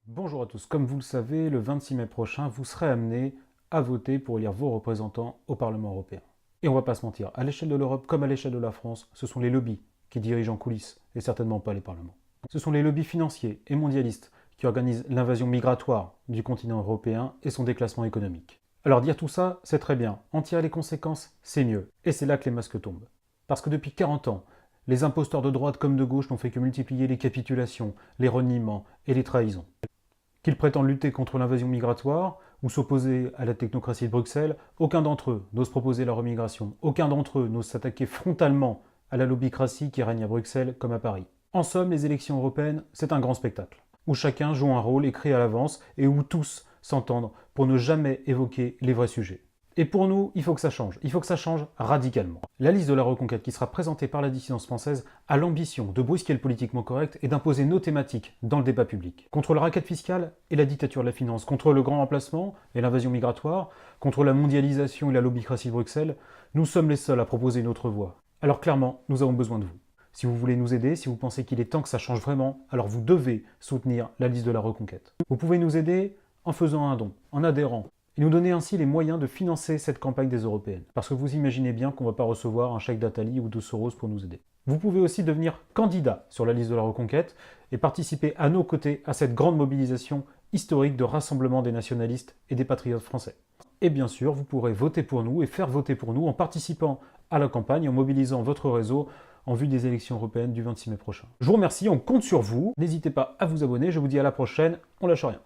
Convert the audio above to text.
Bonjour à tous, comme vous le savez, le 26 mai prochain, vous serez amenés à voter pour élire vos représentants au Parlement européen. Et on va pas se mentir, à l'échelle de l'Europe comme à l'échelle de la France, ce sont les lobbies qui dirigent en coulisses, et certainement pas les parlements. Ce sont les lobbies financiers et mondialistes qui organisent l'invasion migratoire du continent européen et son déclassement économique. Alors dire tout ça, c'est très bien, en tirer les conséquences, c'est mieux. Et c'est là que les masques tombent. Parce que depuis 40 ans, les imposteurs de droite comme de gauche n'ont fait que multiplier les capitulations, les reniements et les trahisons. Qu'ils prétendent lutter contre l'invasion migratoire ou s'opposer à la technocratie de Bruxelles, aucun d'entre eux n'ose proposer la remigration. Aucun d'entre eux n'ose s'attaquer frontalement à la lobbycratie qui règne à Bruxelles comme à Paris. En somme, les élections européennes, c'est un grand spectacle, où chacun joue un rôle écrit à l'avance et où tous s'entendent pour ne jamais évoquer les vrais sujets. Et pour nous, il faut que ça change. Il faut que ça change radicalement. La liste de la reconquête qui sera présentée par la dissidence française a l'ambition de brusquer le politiquement correct et d'imposer nos thématiques dans le débat public. Contre le racket fiscal et la dictature de la finance, contre le grand remplacement et l'invasion migratoire, contre la mondialisation et la lobbycratie de Bruxelles, nous sommes les seuls à proposer une autre voie. Alors clairement, nous avons besoin de vous. Si vous voulez nous aider, si vous pensez qu'il est temps que ça change vraiment, alors vous devez soutenir la liste de la reconquête. Vous pouvez nous aider en faisant un don, en adhérant, et nous donner ainsi les moyens de financer cette campagne des européennes. Parce que vous imaginez bien qu'on ne va pas recevoir un chèque d'Atali ou de Soros pour nous aider. Vous pouvez aussi devenir candidat sur la liste de la reconquête et participer à nos côtés à cette grande mobilisation historique de rassemblement des nationalistes et des patriotes français. Et bien sûr, vous pourrez voter pour nous et faire voter pour nous en participant à la campagne, en mobilisant votre réseau en vue des élections européennes du 26 mai prochain. Je vous remercie, on compte sur vous. N'hésitez pas à vous abonner, je vous dis à la prochaine, on lâche rien.